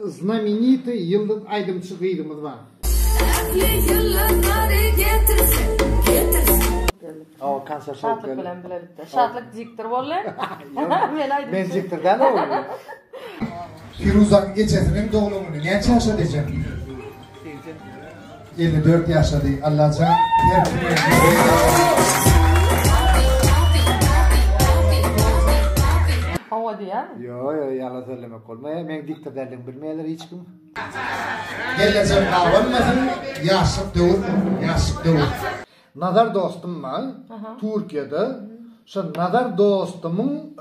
Знаменитый yıldız aydımçı kıydımız var. O konser şartlık bilen bile bitti. Şartlık diktir vallahi. Ben diktirden olur. Firuza'nın geçesinin doğumunu genç yaşa diyeceğim. 54 yaşadı. Allah'ca her türlü. Hava diye. Yo yalan söyleme kolmaya. Ben diktirdenliğimi bilmeyeler hiç kim. Geleceğim avlanmasın. Yaşık doğur. Yaşık doğur. Nazar dostum var. Türkiye'de. Şu nazar dostumun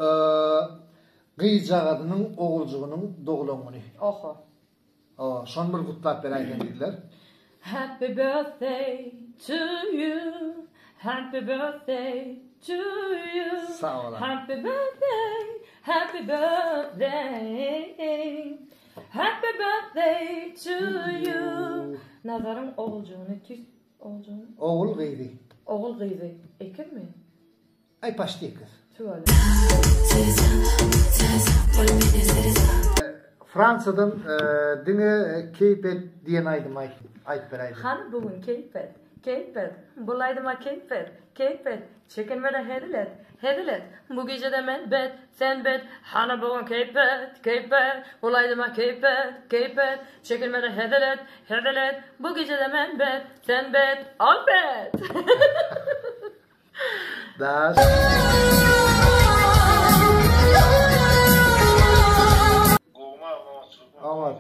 kıyıcağının oğulcuğunun doğulumunu. Oho. Şon bir kutlap berayken dediler. Happy birthday to you. Happy birthday to you. Sağ olun. Happy birthday. Happy birthday. Happy birthday to you. Nazarın oğulcuğunu oğulcuğunu. Oğul kıydı. Oğul kıydı. Ekin mi? Ay paştı kız. Şöyle. Fransa'dan dine Keypet diyen aydım ayıp beraydım. Hani bugün keyfet. Keyfet. Bulaydıma keyfet. Keyfet. Çekinmeden hedilet. Bu gece de ben bet, sen bet. Hani bugün keyfet. Keyfet. Bulaydıma keyfet. Çekinmeden hedilet. Bu gece de ben bet, sen bet. Al bet. Das. Ama.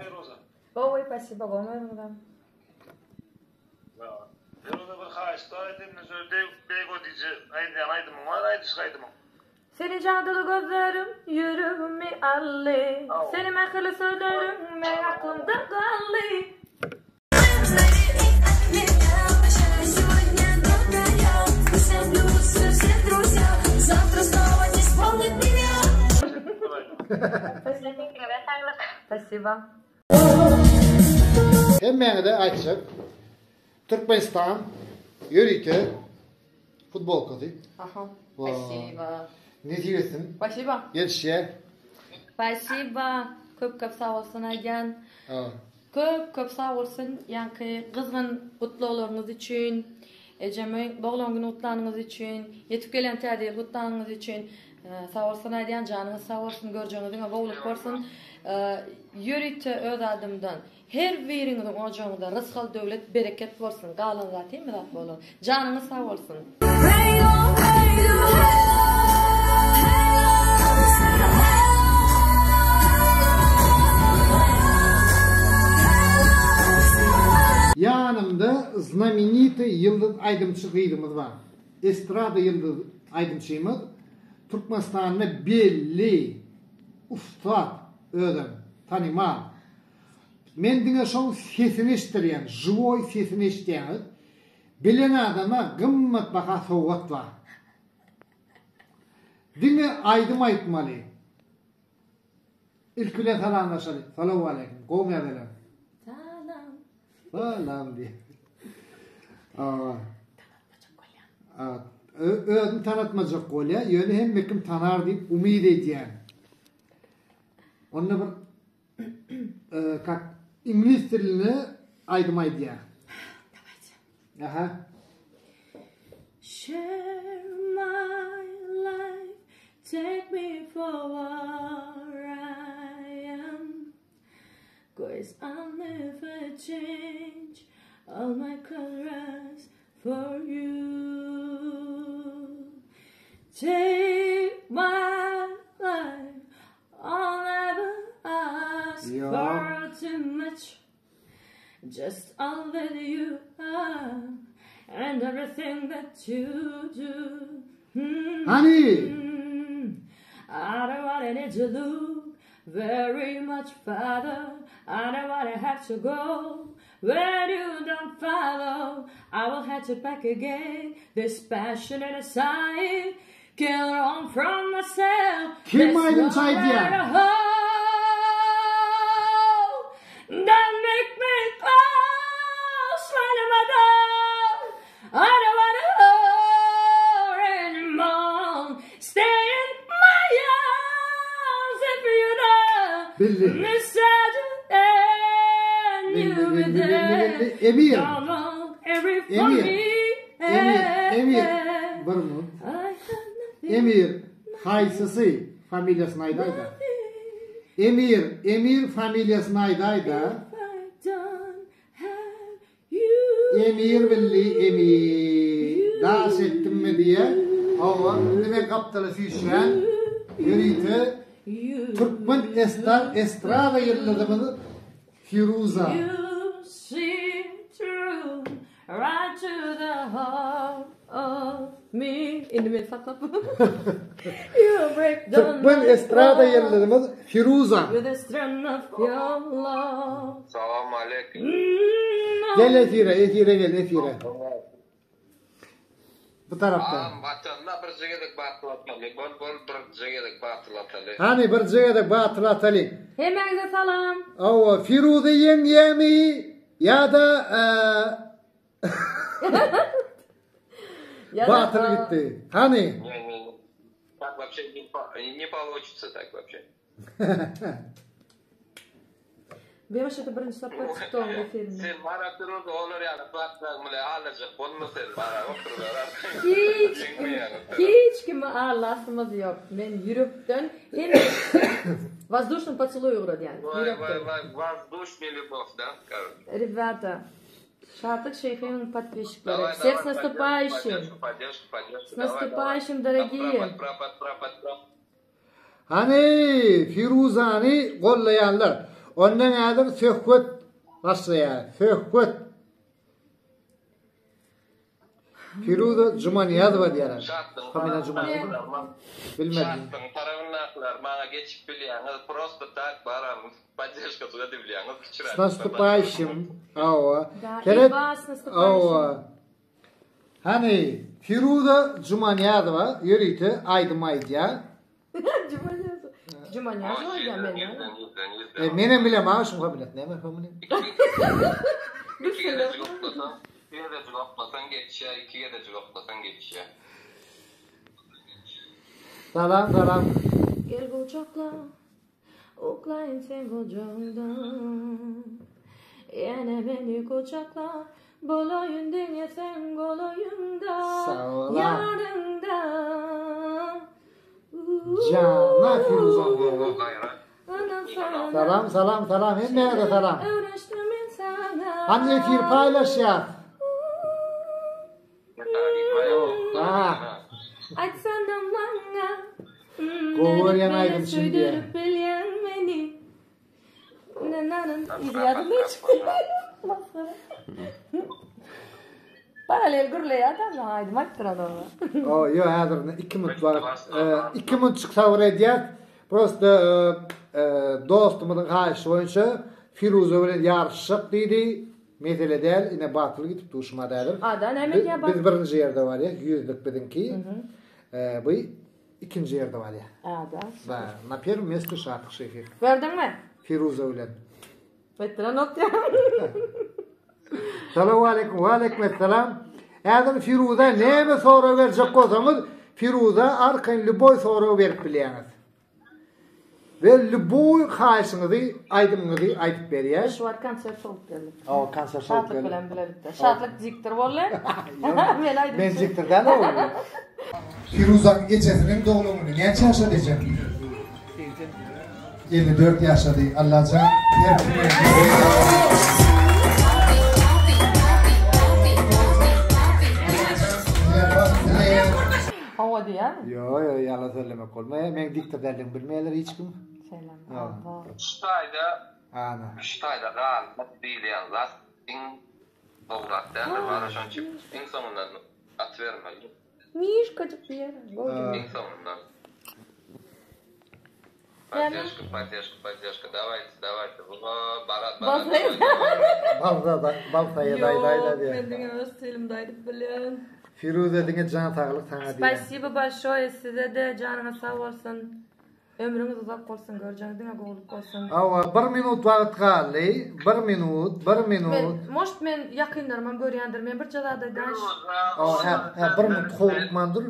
Ой, спасибо, Гомер. Firuz'a bir haşta edimle söyledi. Beygo diye aydım var, aydım. Seni cadılı gözlerim, yüreğimi alli. Seni mekili sözlerim, aklımda kalli. Спасибо. Hemen de açık. Türkmenistan yürüyke futbol kızı. Ага. Спасибо. Ne diyorsun? Спасибо. Yetişe. Спасибо. Köp sağ olsun Aygan. Köp sağ olsun. Yani kızgın kutlularınız için, Ecem'in doğum günü kutlarınız için, yetip gelen tədil kutlarınız için sağ olsun Aygan, canınız sağ olsun, göreceğinizin boğuluk olsun. Yürüyte öz adımdan her birinizin ocağında rızkal devlet bereket olsun. Qalın zaten mi rat bolun. Canınız sağ olsun. Yanımda знаменитый yıldız aydımçı kıydımız var. Estrada yıldız aydımçıyımız. Türkmenistan'da belli ustad ödüm tanıma. Men dine şol sesini iştiriyen, живой sesini iştiriyen bilen adama gımmat baka soğut var. Dine aydım aytmalı. İlküle salamlaşalı. Salamu aleyküm. Kovum yadeler. Salam diye. Ödüm tanıtmacak kolya. Yönü hem mekim tanar deyip umid ediyen. Onunla bir как İngiliz dilini aydım aydiyen. Aha. Share my life, take me for what I am, 'cause I'll never change all my colors for you. Take my life, I'll never ask for too much. Just all that you are and everything that you do. Honey! I don't want it to look very much farther. I don't want to have to go where you don't follow. I will have to back again this passionate side. Can't run from myself. Kim aydın saydı Don't make me close anymore. I don't want to hold anymore. Stay in my arms if you know. Bildi. Miss Belli, you belli, there. belli. Emir. Come on, every for Emir. me. Emir. Bir mi? I have nothing. Emir. Haysısı familyasını aydayda. Emir familyasını aydayda. I don't have you. Emir belli Emir. Dans ettim mi diye. Hava önüme kaptalı fişen. Yürüyte. Türkmen estrada yıllarımızı Firuza. You see through right to the heart of me. İndi saklap. You break down. Türkmen estrada yıllarımız Firuza. With the strength of your love. Salam aleyküm. Gel efire gel. Bu tarafta. Vatanla bir zegedik batılatmalı. Bol bir zegedik batılatmalı. Hani bir cegede batıl atalı. Hemen salam. Ava Firuze yengemi ya da batıl gitti. Hani? Не. Так вообще не получится так вообще. Benim şimdi birinci saplar çıktı onun filmi. Sen bana durdu olur yani. Bakmamle alacak. Bunu sen bana oturuyorlar. Hiç kimi ağırlaştırmadı yok. Ben yürüptüm. Воздушный поцелуй вроде yani. Воздушный любовь, да? Ребята, шатык шейхин подписчиков. Всех с наступающим. С наступающим, дорогие. Hani Firuzani kollayanlar. Ondan adım söhbet başlıyor. Söhbet. Firuza Cumaniyadı var diyorlar. Familya Cumaniyadı. Bilmedim. Şartın tarafındakiler bana geçip biliyorsunuz. Просто так барам. Поддержка туда дивляңыз. С наступающим. Ава. Да, и вас с наступающим. Ава. Hani Firuza Cumaniyadı yürüyte aydım aydıya. Cumaniyadı var ya benim. Menem bile maaşım kabinet. Ne mi kabinet? Bir kere cevaplasın geçiyor. İki kere cevaplasın geçiyor. Salam. Gel kucakla, oklayın sen kucağımda. Yine beni kucakla, bolayın denge sen kolayımda. Sağ ol. Yanımda. Cana Firuza'm diyor. Salam. Hem nerede salam? Hani efir paylaş ya. Açsana bana. Kovur yanaydım şimdi. Söydürüp bilen beni. İzledim hiç. Paralel gürle ya da haydi maktıra O yo hazır 2 minut var. 2 minut çıksa oraya diyet. Prosta dostumuzun karşı oyuncu Firuze bilen yarışık dedi. Mesele değil, yine batılı gidip duşma dedim. Adan hemen ya bak. Biz birinci yerde var ya, 100'lük bizimki. Bu ikinci yerde var ya. Adan. Na первом месте şarkı şehir. Verdin mi? Firuze bilen. Betra not ya. Selamun aleyküm, ve aleykümselam. Eğer Firuze neyme soru verecek olsanız, Firuze arkayın Lüboy soru verip bileyiniz. Ve Lüboy karşınızı, aydımınızı aydıp veriyor. Şu var kanser soğuk geldi. O kanser soğuk geldi. Şartlık bilen bilebilir. Şartlık diktir valla. Ben ziktirden ne oluyor? Firuza'nın geçesinin doğumunu genç yaşa diyeceğim. 54 yaşadı. Allah can her türlü. Hava diye. Yo yalan söyleme kolmaya. Ben diktirden bilmeyeler hiç kim. Selam. Üstayda Ana. Üstayda rahat değil yani. Lastin doğrattan ve maraşan çık. En sonundan at vermeli. Мишкачык diye. En sonundan. Поддержка. Давайте. Baltaya dayda diye. Ben de öz selimdaydık bilen. Firuze dine can sağlık sana diye. Спасибо большое size de canınız sağ olsun. Ömrünüz uzak olsun, göreceğiniz go'luk olsun. Ava 1 minut vaqt qaldı. 1 minut. Может men yakınlarım, görýändir. Men bir jada daş. Ha 1 minut qo'rqmandir.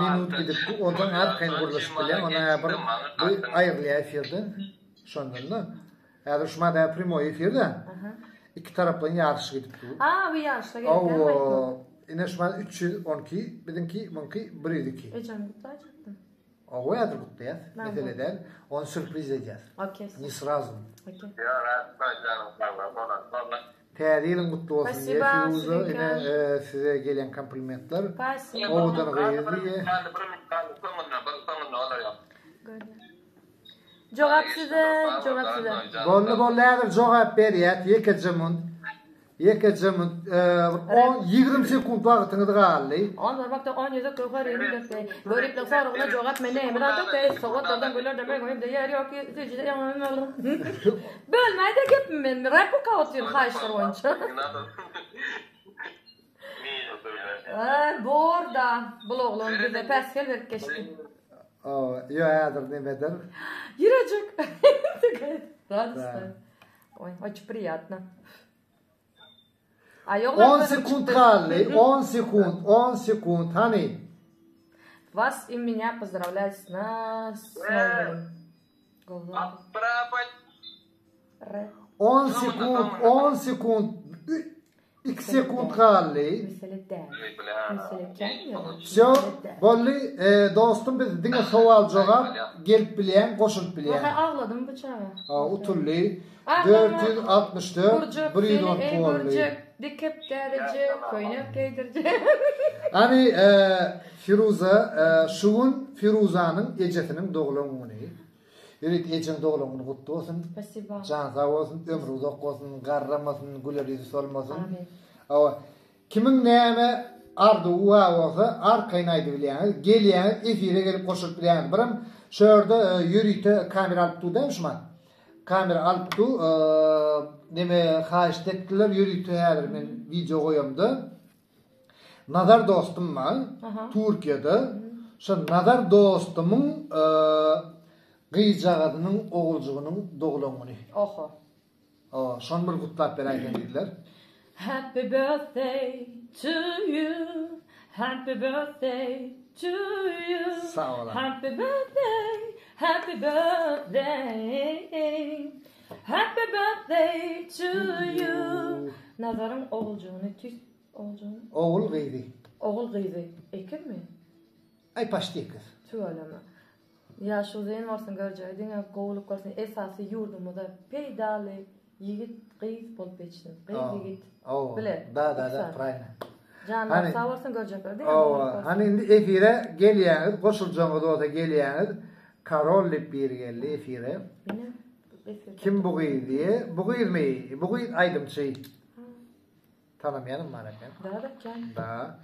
Minut gidip odan arkayın gurlaşıp bilen. Ona bir ayrılıyor efirden. Şondan da. Häzir şumada primo efirde. İki tarapdan yarış gidip dur. Bu yarışda gelken. Ine şumada 312, bizimki bunki 102. Ecem kutlayacaktım. O häzir gutlayat. Meseleden onu sürpriz edeceğiz. Okey. Ni sразу. Okey. Ya rahmet canım sağ Täzeliň gutly bolsun diye Spasiba, Firuza Süleyman. ine size gelen komplimentler. Spasiba. Oğudan gayri. Jogap size. Bolly häzir jogap berýät. Yekejemund 10-20 sekund wagtyňyz galdy. Onlar bakta 10 yüzük köker yemin dörtte. Görüp soruna jogap mene emir atıp da soğutlardan böyle demek oyum da yer yok ki. Bölmeyde gitmem ben. Rap kavatıyım hayşlar oyuncu. Bu orada bloğluğun bize peskel verip geçti. Yo häzir nemedir? Yürücük. Радостно. Ой, очень приятно. 10 sekund galdy. 10 sekund. Hani? Вас и меня поздравляют с нас. 10 sekund. 2 sekund galdy. Şo, bolly dostum biz diňe sowal jogap gelip bilen, goşup bilen. Ağladım bıçağa. Utully 464 110 bolly. Dikip derece, koyunup giydirce. Hani Firuza, şuun Firuzanyň ejetiniň dogulagyny. Ýöret ejeň dogulagyny gutly bolsun. Spasiba. Can sağ bolsun, ömrü uzak bolsun, garramasyn, güler ýüzi solmasyn. Amin. Kimin näme ardy uwa bolsa, arkaýyn aýdyp bilýäňiz, gelýäňiz, efire gelip goşup bilýäňiz. Birim şöýerde ýürüýte kamera alyp tuýdym şuman. Kamera alyp tu, neme haýyş etdiler, ýürüýte häzir men video goýamdy. Nazar dostum var, Türkiýede. Şo Nazar dostumyň gyýjagadynyň oguljugynyň dogulagyny. Oho. Şon bir gutlap berýän diýdiler. Happy birthday to you. Happy birthday to you. Sağ olun. Happy birthday. Happy birthday. Happy birthday to you. Nazarın oğulcuğunu tüs oğulcuğunu. Oğul gyýdy. Oğul gyýdy. Ekin mi? Ay paşdy kız. Söyleme. Ya şu zeyn varsın görjeğin goğulup garsın esasy ýurdumyzda peýdaly yigit gyýyz bolup geçdi. Gyýyz yigit. Bile. Da, praýna. Canlar sağ olsun görecekler değil mi? Hani indi efire gelýäňiz, goşuljaňyz oda gelýäňiz. Karol dip bir geldi efire. Kim bu gyýdy? Bu gyýmy? Bu gyýy aýdymçy. Tanamaýanam mara ben. Da can. Da.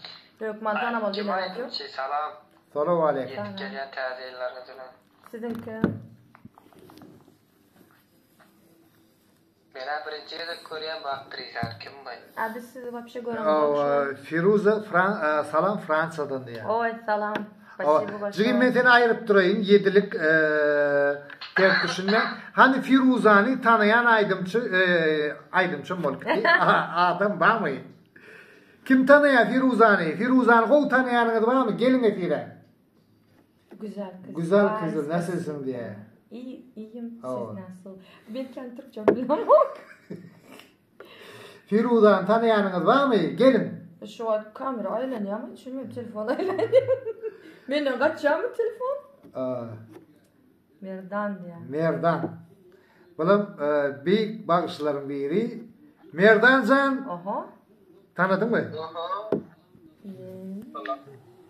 Yok man tanamam diýmek ýok. Salam. Salamu alaykum. Gelýän täzelerine dönem. Sizinki. Mena birinci de görýän baktryýar kim bu? Abi siz вообще göremiyorum. Firuza salam Fransadan diýär. Oy salam. Спасибо большое. Jigim men seni aýryp duraýyn 7lik terküşinden. Hani Firuzany tanayan aýdymçy bolup adam barmy? Kim tanaýar Firuzany? Firuzany gowy tanaýanyňyz barmy? Gelin efire. Güzel kız. Güzel kızım, nasılsın diye. İyiyim. Siz nasıl? Ben kendi Türkçe bilmiyorum. Firuzany tanaýanyňyz barmy? Gelin. Şu an kamera aylanýar ama düşünmem telefon aylanýar. Menden gaçýarmy telefon? Merdan diýär. Merdan. Bulam büyük bagışlaryň biri. Merdanjan. Aha. Tanıdyňmy?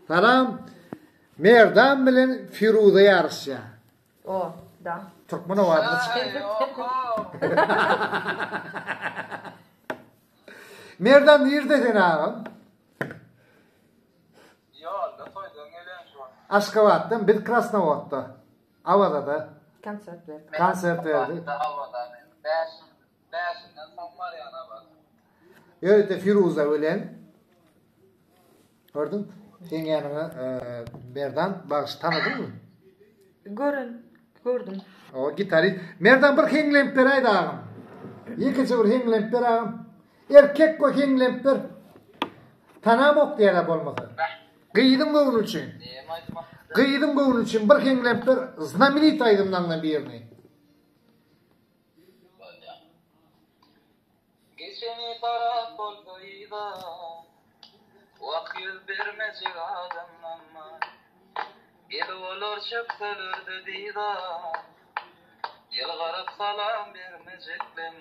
Salam. Merdan bilen Firuza yarışýar. O, da. Türkmen owady. Merdan nerede sen ağam? Yolda toýdan gelen şu an. Aşgabatdan bir Krasnovodda. Avada da Konsert verdi. konsert verdi. Avada. Beşinden son var yana bak. Ýöre Firuza bilen. Gördün? Sen ýanyňa Merdan bagyş tanıdyňmy? Gördüm. O gitarist. Merdan bir henglemp beraýdy ağam. Ýekeçe bir henglemp ber ağam. Erkek ko henglemper. Tanamok diýerler bolmasa. Gyýdym goňun üçin. Gyýdym goňun üçin bir henglemper znamenit aýdymdan birini. Geçeni taraf olsaydı vakit vermeyecek adam ama el olur çıktırırdı dida yıl garip salam vermeyecekler mi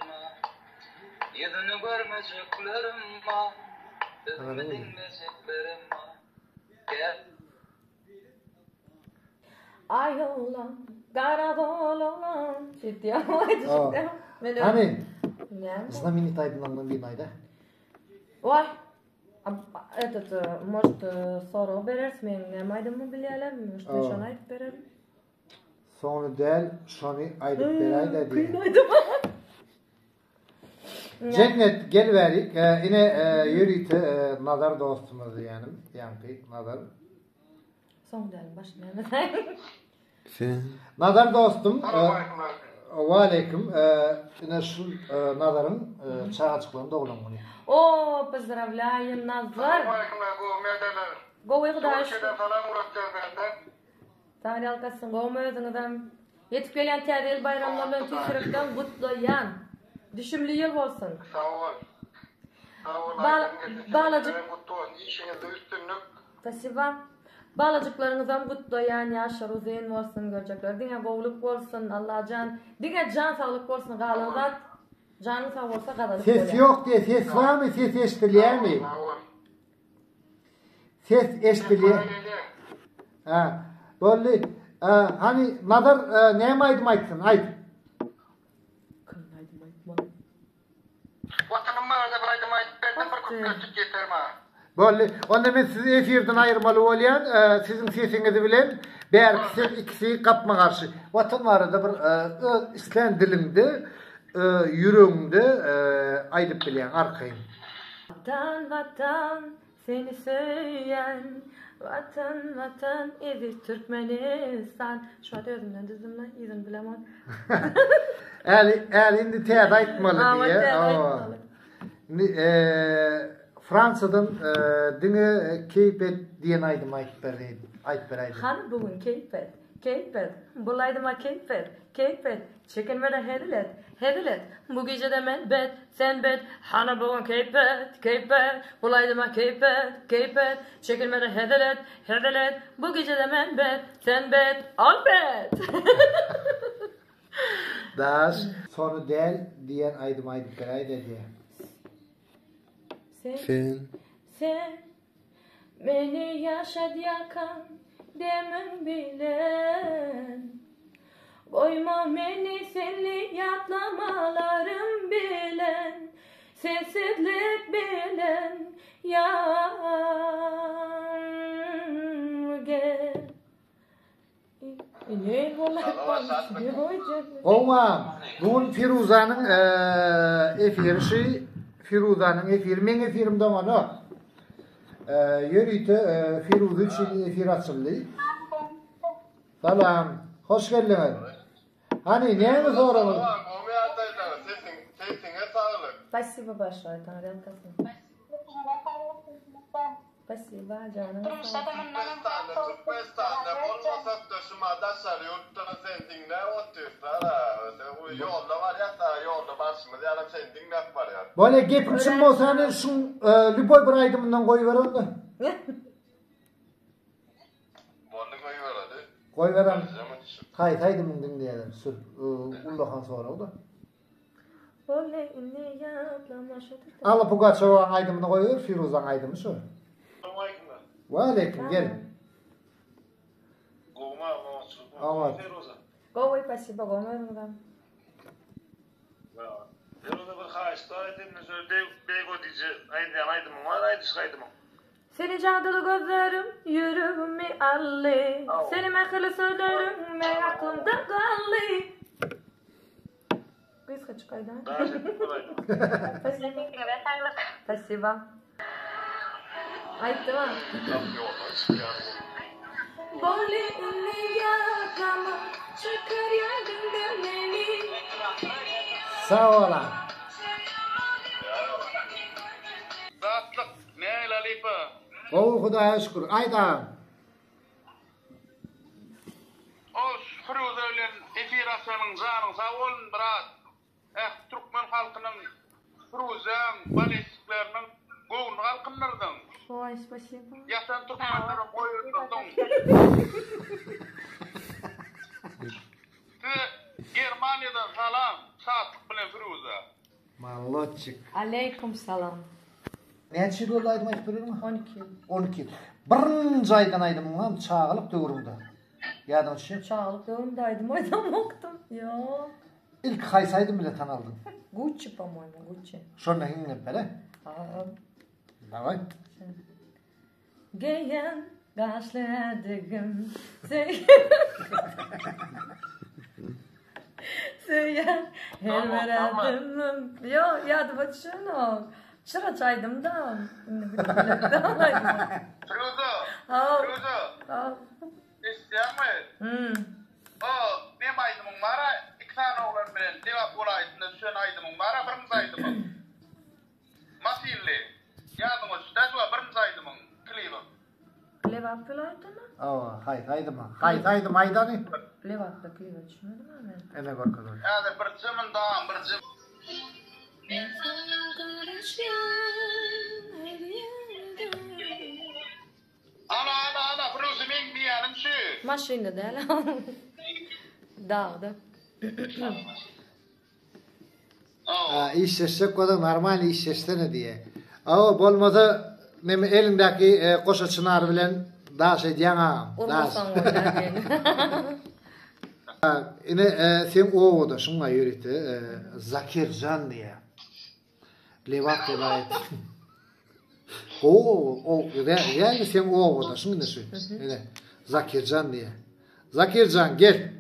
yüzünü görmeyeceklerim mi sözümü dinleyeceklerim mi gel ay oğlan kara oğlan ciddi olmaydı ciddi. Hani? Ne? Знаменитый Aydın'dan bir ayda. Vay. Этот, может, soru berersin men nemaydım bilýärler, может, şonu aýdyp bererim. Sonu del, şonu aýdyp berayda diye. Kıynaydym. Cennet gel verik. Yine yürüytü Nadar dostumuz yani. Yankı Nadar. Son del başına. Nadar dostum. Wa aleyküm. Yine şu Nadar'ın çağaçıklarında olan bunu. O, поздравляем, Nazar. Gowy gıdaş. Tanrı alkasın, gowy özüňizden yetip gelýän täze bayramlar bilen tüsürekden gutlaýan. Düşümli ýyl bolsun. Balajyk. Spasiba. Balajyklaryňyzdan gutlaýan ýaşar uzun bolsun, görjekler. Diňe gowluk bolsun, Allahjan. Diňe jan saglyk bolsun, galygat. Janyň sag bolsa gadalyk bolýar. Ses yok diye, ses var mı? Ses eşitliyor mi? Ses eşitliyor. Ha, böyle hani Nadar neyim aydım aytsın? Ayt. Kıynaydym aytma. Vatanıma da bırakım aytdım bir kötü getirme. Böyle, onda ben sizi efirden ayırmalı olayan, sizin sesinizi bilen, belki siz ikisi kapma karşı. Vatan var da bir İslam dilinde, yüreğinde aydıp bilen arkayım. Vatan vatan seni söyleyen, vatan vatan evi Türkmenistan. Şu an özümden düzdüm lan, izin bilemem. Indi teyat aytmalı diye. Fransa'dan dini keypet diyen aydım aytıp bereydim. Han bugün keypet. Bulaydıma keypet. Çekinmede hedilet. Bu gece de men bet, sen bet. Hana bugün keypet. Bulaydıma keypet. Çekinmede hedilet. Bu gece de men bet, sen bet. Al bet. Daş, sonu del diyen aydım aydıp bereydim diye. Sen beni yaşat yakan demin bilen koyma beni senli yatlamalarım bilen sensizlik bilen yağmur gel. Ne olacak? Olma, bugün Firuza'nın efiri Firuza'nın efiri, men efirimde var o. Yürüytü Firuza için efir açıldı. Salam, hoş geldiniz. Hani neyini soralım? Спасибо большое, Tanrı alkasın. Спасибо canım. Böyle gepirçin bolsa hani şu Lüboy bir aydımından koyuverin de. Koyuverin. Haydımın dinleyelim. Ullahan sonra o da. Allah Pugaçova aydımını koyuyor, Firuza'nın aydımı şu. Ve aleyküm, gel. Evet. Gowy, спасибо, gowy. Firuz'a bir haşta edilmiş öyle beygo diye aydım var aydım. Seni cadılı gözlerim, yüreğimi allı. Seni mekili sözlerim, men aklımda kallı. Kız kaç kaydan? Спасибо. Ayıttı mı? Böyle ünlü yakama, çıkar yangından beni. Sağ ola. Rahatlık ne lalipa? O Hudaya şükür. Ayda. O Firuz'a ölen efirasyonun canın sağ olun bırak. Türkmen halkının Firuzam, balistiklerinin goğunu alkınırdın. Ой, спасибо. Yatan tutmanlara koyurdun. Germaniyadan salam, saatlik bilen Firuza. Malloçik. Aleyküm selam. Neçe yıl olaydım ayıp bilir mi? 12. 12. Birinci aydan aydım lan çağılıp dövrümde. Yadın şu. Çağlık doğumdaydım, oydan oktum. Yo. İlk haysaydım bile tanaldın. Gucci, по-моему, Gucci. Sonra hinle böyle. Davay. Geyen gaşladıgım. Söyleyen her veradım. Yo, yadı başını. Çıra çaydım da. Firuza, Al. Firuza, Al. isteyemmi? O, benim aydımın var, 2 tane oğlan bilen, devap olaydığında sön aydımın var, birinci aydımın. Masilli, yadımın üstəsi var, birinci aydımın, Cleveland. Levap piloydu mu? Haydım. Haydım aydanı. Levap'ta piloydu, düşünmedim mi? Ene korkadım. Yani bir cımın dağın, bir cım. Ana, Firuza, men diyelim şu. Maşinada değil. Dağda. İş sesek kadar normal iş sesene diye. Ama bolmadı nemi elindeki koşa çınar bilen daha şey diyen ağam. Urmasan oynar beni. Yine sen o da şunla yürüttü. Zakircan diye. Levak rivayet. Yani sen o da şunu ne söylüyorsun? Yine Zakircan diye. Zakircan gel.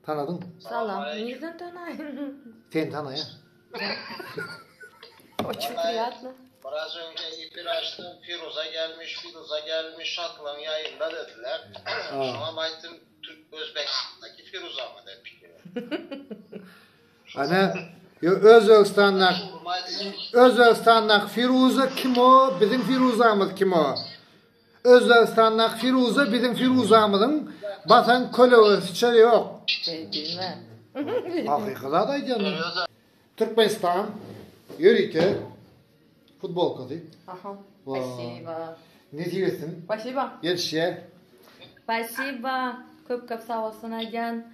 Tanıdın mı? Salam. Nereden tanıyın? Sen tanı ya. Очень приятно. Biraz önce ipir açtım, Firuza gelmiş, Şatlan yayında dediler. Ama aytım Türk Özbekistan'daki Firuza mı demişler. Ana Özbekistan'daki Firuza kim o? Bizim Firuza'mız kim o? Özbekistan'daki Firuza bizim Firuza'mızın batan kolevesi içeri yok. Bilmem. Hakikaten da canım. Türkmenistan yürüyke futbol katı. Ага. Vay. Спасибо. Ne diyorsun? Спасибо. Yetişe. Spasiba. Köp sağ olsun Aygan.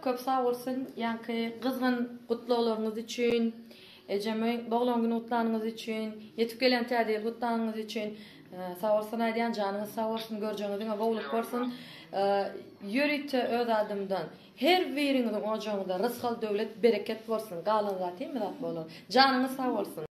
Köp sağ olsun. Yani kızgın kutlularınız için, ecemi doğum günü kutlarınız için, yetip gelen terdiye kutlarınız için sağ olsun Aygan, canınız sağ olsun, göreceğinizden boğulup olsun. Yürütte öz adımdan her birinizin ocağında rızkal devlet bereket olsun. Galın zaten mi bolun. Canınız sağ olsun.